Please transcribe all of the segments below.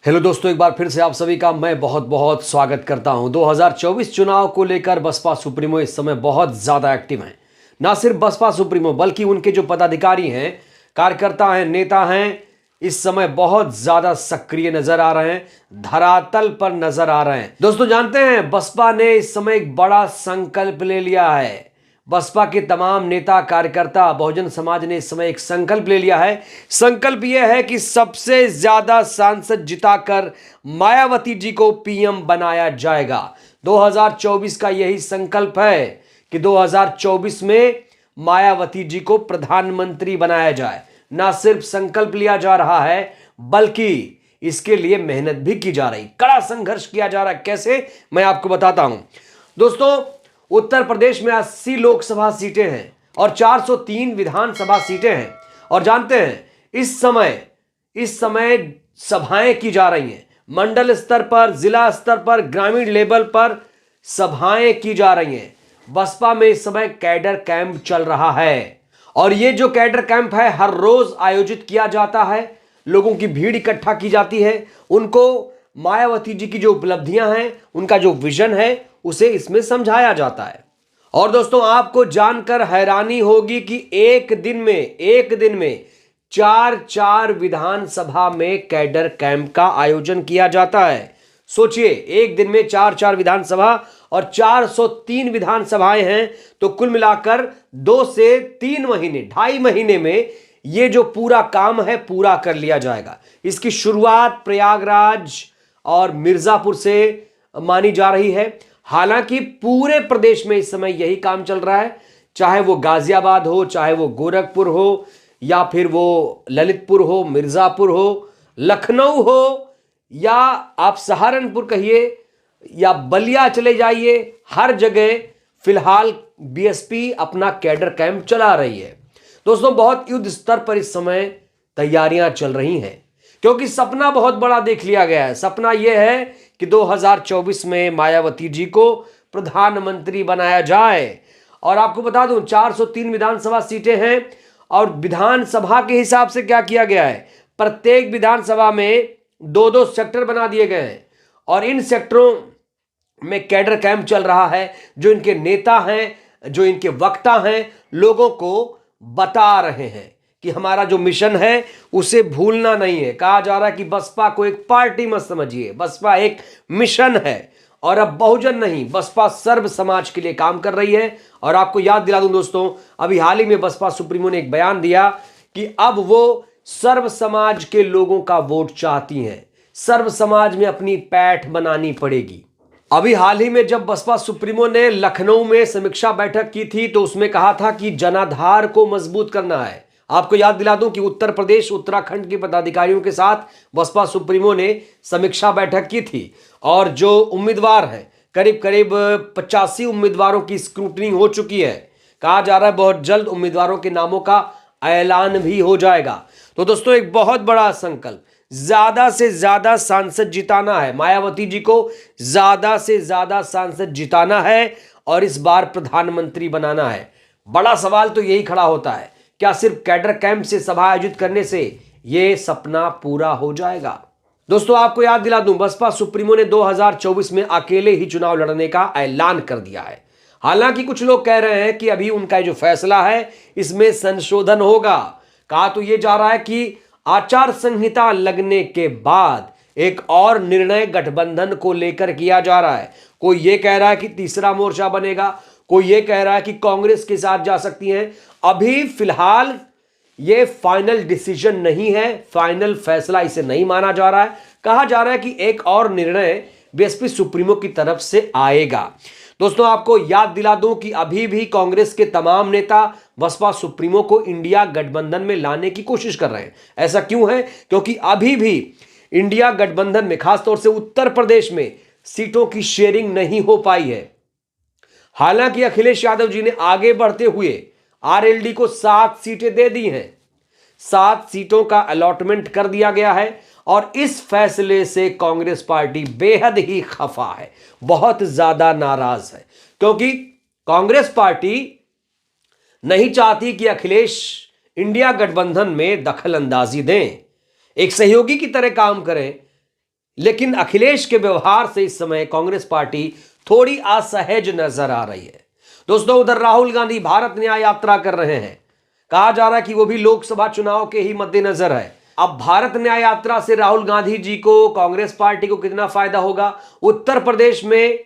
Hello दोस्तों, एक बार फिर से आप सभी का मैं बहुत बहुत स्वागत करता हूं। 2024 चुनाव को लेकर बसपा सुप्रीमो इस समय बहुत ज़्यादा एक्टिव हैं। ना सिर्फ बसपा सुप्रीमो बल्कि उनके जो पदाधिकारी हैं, कार्यकर्ता हैं, नेता हैं, इस समय बहुत ज़्यादा सक्रिय नजर आ रहे हैं, धरातल पर नजर आ रहे हैं। दोस्तों जानते हैं, बसपा ने इस समय एक बड़ा संकल्प ले लिया है। बसपा के तमाम नेता कार्यकर्ता, बहुजन समाज ने इस समय एक संकल्प ले लिया है। संकल्प यह है कि सबसे ज्यादा सांसद जिताकर मायावती जी को पीएम बनाया जाएगा। 2024 का यही संकल्प है कि 2024 में मायावती जी को प्रधानमंत्री बनाया जाए। ना सिर्फ संकल्प लिया जा रहा है बल्कि इसके लिए मेहनत भी की जा रही, कड़ा संघर्ष किया जा रहा है। कैसे, मैं आपको बताता हूं। दोस्तों, उत्तर प्रदेश में 80 लोकसभा सीटें हैं और 403 विधानसभा सीटें हैं। और जानते हैं, इस समय सभाएं की जा रही हैं। मंडल स्तर पर, जिला स्तर पर, ग्रामीण लेवल पर सभाएं की जा रही हैं। बसपा में इस समय कैडर कैंप चल रहा है और ये जो कैडर कैंप है हर रोज आयोजित किया जाता है। लोगों की भीड़ इकट्ठा की जाती है, उनको मायावती जी की जो उपलब्धियां हैं, उनका जो विजन है, उसे इसमें समझाया जाता है। और दोस्तों, आपको जानकर हैरानी होगी कि एक दिन में चार विधानसभा में कैडर कैंप का आयोजन किया जाता है। सोचिए, एक दिन में चार विधानसभा और 403 विधानसभाएं हैं, तो कुल मिलाकर 2 से 3 महीने, 2.5 महीने में यह जो पूरा काम है पूरा कर लिया जाएगा। इसकी शुरुआत प्रयागराज और मिर्जापुर से मानी जा रही है। हालांकि पूरे प्रदेश में इस समय यही काम चल रहा है, चाहे वो गाजियाबाद हो, चाहे वो गोरखपुर हो, या फिर वो ललितपुर हो, मिर्जापुर हो, लखनऊ हो, या आप सहारनपुर कहिए या बलिया चले जाइए, हर जगह फिलहाल बीएसपी अपना कैडर कैंप चला रही है। दोस्तों, बहुत युद्ध स्तर पर इस समय तैयारियां चल रही हैं, क्योंकि सपना बहुत बड़ा देख लिया गया है। सपना यह है कि 2024 में मायावती जी को प्रधानमंत्री बनाया जाए। और आपको बता दूं, 403 विधानसभा सीटें हैं और विधानसभा के हिसाब से क्या किया गया है, प्रत्येक विधानसभा में 2-2 सेक्टर बना दिए गए हैं और इन सेक्टरों में कैडर कैंप चल रहा है। जो इनके नेता हैं, जो इनके वक्ता हैं, लोगों को बता रहे हैं कि हमारा जो मिशन है उसे भूलना नहीं है। कहा जा रहा है कि बसपा को एक पार्टी मत समझिए, बसपा एक मिशन है। और अब बहुजन नहीं, बसपा सर्व समाज के लिए काम कर रही है। और आपको याद दिला दूं दोस्तों, अभी हाल ही में बसपा सुप्रीमो ने एक बयान दिया कि अब वो सर्व समाज के लोगों का वोट चाहती हैं। सर्व समाज में अपनी पैठ बनानी पड़ेगी। अभी हाल ही में जब बसपा सुप्रीमो ने लखनऊ में समीक्षा बैठक की थी तो उसमें कहा था कि जनाधार को मजबूत करना है। आपको याद दिला दूं कि उत्तर प्रदेश, उत्तराखंड के पदाधिकारियों के साथ बसपा सुप्रीमो ने समीक्षा बैठक की थी और जो उम्मीदवार हैं, करीब करीब 85 उम्मीदवारों की स्क्रूटनी हो चुकी है। कहा जा रहा है बहुत जल्द उम्मीदवारों के नामों का ऐलान भी हो जाएगा। तो दोस्तों, एक बहुत बड़ा संकल्प, ज्यादा से ज्यादा सांसद जिताना है। मायावती जी को ज्यादा से ज्यादा सांसद जिताना है और इस बार प्रधानमंत्री बनाना है। बड़ा सवाल तो यही खड़ा होता है, क्या सिर्फ कैडर कैंप से सभा आयोजित करने से यह सपना पूरा हो जाएगा? दोस्तों, आपको याद दिला दूं, बसपा सुप्रीमो ने 2024 में अकेले ही चुनाव लड़ने का ऐलान कर दिया है। हालांकि कुछ लोग कह रहे हैं कि अभी उनका जो फैसला है इसमें संशोधन होगा। कहा तो यह जा रहा है कि आचार संहिता लगने के बाद एक और निर्णय गठबंधन को लेकर किया जा रहा है। कोई यह कह रहा है कि तीसरा मोर्चा बनेगा, कोई यह कह रहा है कि कांग्रेस के साथ जा सकती हैं। अभी फिलहाल यह फाइनल डिसीजन नहीं है, फाइनल फैसला इसे नहीं माना जा रहा है। कहा जा रहा है कि एक और निर्णय बीएसपी सुप्रीमो की तरफ से आएगा। दोस्तों, आपको याद दिला दूं कि अभी भी कांग्रेस के तमाम नेता बसपा सुप्रीमो को इंडिया गठबंधन में लाने की कोशिश कर रहे हैं। ऐसा क्यों है? क्योंकि अभी भी इंडिया गठबंधन में, खासतौर से उत्तर प्रदेश में, सीटों की शेयरिंग नहीं हो पाई है। हालांकि अखिलेश यादव जी ने आगे बढ़ते हुए आरएलडी को 7 सीटें दे दी हैं, 7 सीटों का अलॉटमेंट कर दिया गया है और इस फैसले से कांग्रेस पार्टी बेहद ही खफा है, बहुत ज्यादा नाराज है। क्योंकि कांग्रेस पार्टी नहीं चाहती कि अखिलेश इंडिया गठबंधन में दखल अंदाजी दें, एक सहयोगी की तरह काम करें। लेकिन अखिलेश के व्यवहार से इस समय कांग्रेस पार्टी थोड़ी असहज नजर आ रही है। दोस्तों, उधर राहुल गांधी भारत न्याय यात्रा कर रहे हैं। कहा जा रहा है कि वो भी लोकसभा चुनाव के ही मद्देनजर है। अब भारत न्याय यात्रा से राहुल गांधी जी को, कांग्रेस पार्टी को कितना फायदा होगा, उत्तर प्रदेश में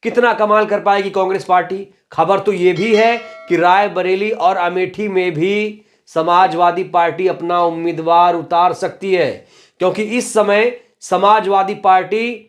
कितना कमाल कर पाएगी कांग्रेस पार्टी। खबर तो यह भी है कि रायबरेली और अमेठी में भी समाजवादी पार्टी अपना उम्मीदवार उतार सकती है, क्योंकि इस समय समाजवादी पार्टी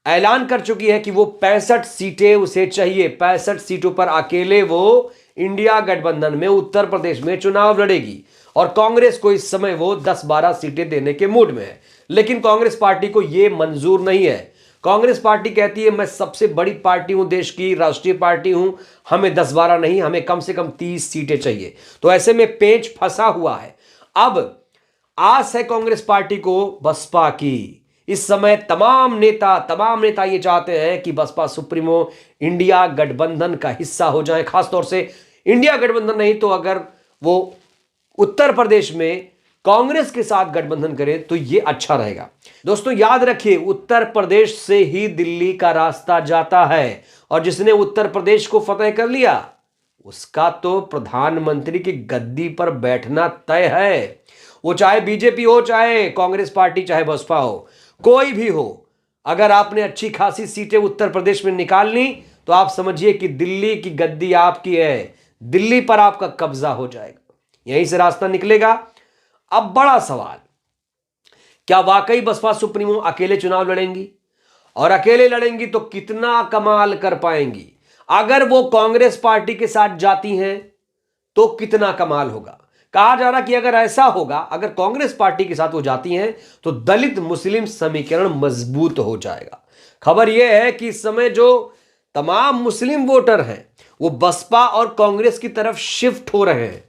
ऐलान कर चुकी है कि वो 65 सीटें उसे चाहिए। 65 सीटों पर अकेले वो इंडिया गठबंधन में उत्तर प्रदेश में चुनाव लड़ेगी और कांग्रेस को इस समय वो 10-12 सीटें देने के मूड में है। लेकिन कांग्रेस पार्टी को यह मंजूर नहीं है। कांग्रेस पार्टी कहती है मैं सबसे बड़ी पार्टी हूं, देश की राष्ट्रीय पार्टी हूं, हमें 10-12 नहीं, हमें कम से कम 30 सीटें चाहिए। तो ऐसे में पेच फंसा हुआ है। अब आस है कांग्रेस पार्टी को बसपा की। इस समय तमाम नेता ये चाहते हैं कि बसपा सुप्रीमो इंडिया गठबंधन का हिस्सा हो जाए। खासतौर से इंडिया गठबंधन नहीं तो अगर वो उत्तर प्रदेश में कांग्रेस के साथ गठबंधन करे तो यह अच्छा रहेगा। दोस्तों, याद रखिए, उत्तर प्रदेश से ही दिल्ली का रास्ता जाता है और जिसने उत्तर प्रदेश को फतेह कर लिया उसका तो प्रधानमंत्री की गद्दी पर बैठना तय है। वो चाहे बीजेपी हो, चाहे कांग्रेस पार्टी, चाहे बसपा हो, कोई भी हो। अगर आपने अच्छी खासी सीटें उत्तर प्रदेश में निकाल ली तो आप समझिए कि दिल्ली की गद्दी आपकी है, दिल्ली पर आपका कब्जा हो जाएगा, यहीं से रास्ता निकलेगा। अब बड़ा सवाल, क्या वाकई बसपा सुप्रीमो अकेले चुनाव लड़ेंगी? और अकेले लड़ेंगी तो कितना कमाल कर पाएंगी? अगर वो कांग्रेस पार्टी के साथ जाती हैं तो कितना कमाल होगा? कहा जा रहा कि अगर ऐसा होगा, अगर कांग्रेस पार्टी के साथ वो जाती हैं तो दलित मुस्लिम समीकरण मजबूत हो जाएगा। खबर यह है कि इस समय जो तमाम मुस्लिम वोटर हैं वो बसपा और कांग्रेस की तरफ शिफ्ट हो रहे हैं।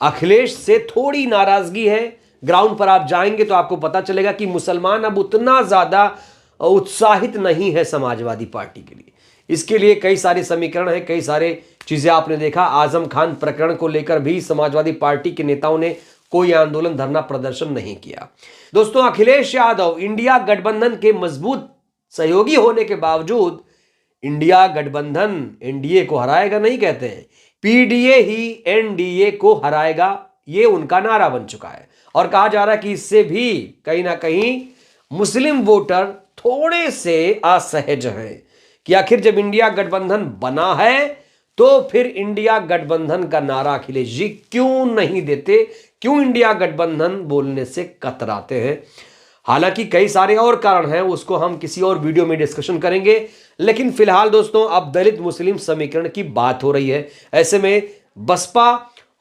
अखिलेश से थोड़ी नाराजगी है। ग्राउंड पर आप जाएंगे तो आपको पता चलेगा कि मुसलमान अब उतना ज्यादा उत्साहित नहीं है समाजवादी पार्टी के लिए। इसके लिए कई सारे समीकरण हैं, कई सारे चीजें आपने देखा। आजम खान प्रकरण को लेकर भी समाजवादी पार्टी के नेताओं ने कोई आंदोलन, धरना, प्रदर्शन नहीं किया। दोस्तों, अखिलेश यादव इंडिया गठबंधन के मजबूत सहयोगी होने के बावजूद इंडिया गठबंधन एनडीए को हराएगा नहीं कहते हैं, पीडीए ही एनडीए को हराएगा, ये उनका नारा बन चुका है। और कहा जा रहा है कि इससे भी कहीं ना कहीं मुस्लिम वोटर थोड़े से असहज हैं कि आखिर जब इंडिया गठबंधन बना है तो फिर इंडिया गठबंधन का नारा अखिलेश जी क्यों नहीं देते, क्यों इंडिया गठबंधन बोलने से कतराते हैं। हालांकि कई सारे और कारण हैं, उसको हम किसी और वीडियो में डिस्कशन करेंगे। लेकिन फिलहाल दोस्तों, अब दलित मुस्लिम समीकरण की बात हो रही है। ऐसे में बसपा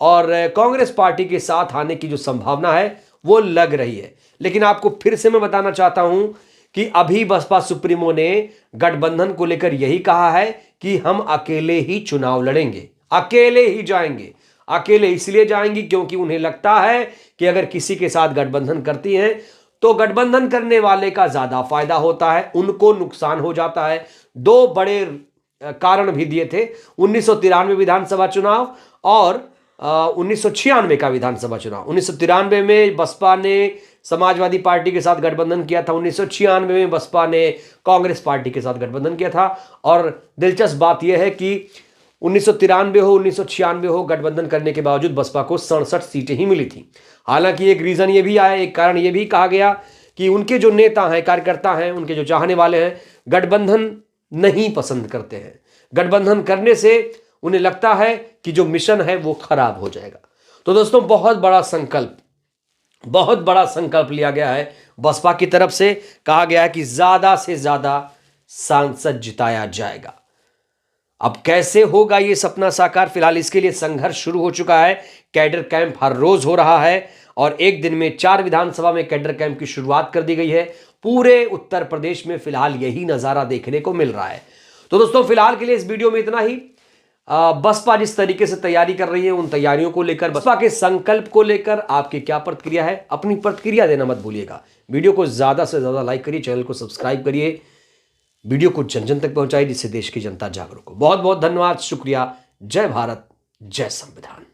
और कांग्रेस पार्टी के साथ आने की जो संभावना है वो लग रही है। लेकिन आपको फिर से मैं बताना चाहता हूं कि अभी बसपा सुप्रीमो ने गठबंधन को लेकर यही कहा है कि हम अकेले ही चुनाव लड़ेंगे, अकेले ही जाएंगे। अकेले इसलिए जाएंगी क्योंकि उन्हें लगता है कि अगर किसी के साथ गठबंधन करती हैं तो गठबंधन करने वाले का ज्यादा फायदा होता है, उनको नुकसान हो जाता है। दो बड़े कारण भी दिए थे, 1993 विधानसभा चुनाव और 1996 का विधानसभा चुनाव। 1993 में बसपा ने समाजवादी पार्टी के साथ गठबंधन किया था, 1996 में बसपा ने कांग्रेस पार्टी के साथ गठबंधन किया था। और दिलचस्प बात यह है कि 1993 हो 1996 हो, गठबंधन करने के बावजूद बसपा को 67 सीटें ही मिली थी। हालांकि एक रीजन ये भी आया, एक कारण ये भी कहा गया कि उनके जो नेता हैं, कार्यकर्ता हैं, उनके जो चाहने वाले हैं, गठबंधन नहीं पसंद करते हैं। गठबंधन करने से उन्हें लगता है कि जो मिशन है वो खराब हो जाएगा। तो दोस्तों, बहुत बड़ा संकल्प लिया गया है बसपा की तरफ से। कहा गया है कि ज्यादा से ज्यादा सांसद जिताया जाएगा। अब कैसे होगा ये सपना साकार, फिलहाल इसके लिए संघर्ष शुरू हो चुका है। कैडर कैंप हर रोज हो रहा है और एक दिन में 4 विधानसभा में कैडर कैंप की शुरुआत कर दी गई है। पूरे उत्तर प्रदेश में फिलहाल यही नजारा देखने को मिल रहा है। तो दोस्तों, फिलहाल के लिए इस वीडियो में इतना ही। बसपा जिस तरीके से तैयारी कर रही है, उन तैयारियों को लेकर, बसपा के संकल्प को लेकर आपकी क्या प्रतिक्रिया है, अपनी प्रतिक्रिया देना मत भूलिएगा। वीडियो को ज्यादा से ज्यादा लाइक करिए, चैनल को सब्सक्राइब करिए, वीडियो को जन जन तक पहुंचाइए जिससे देश की जनता जागरूक हो। बहुत बहुत धन्यवाद, शुक्रिया। जय भारत, जय संविधान।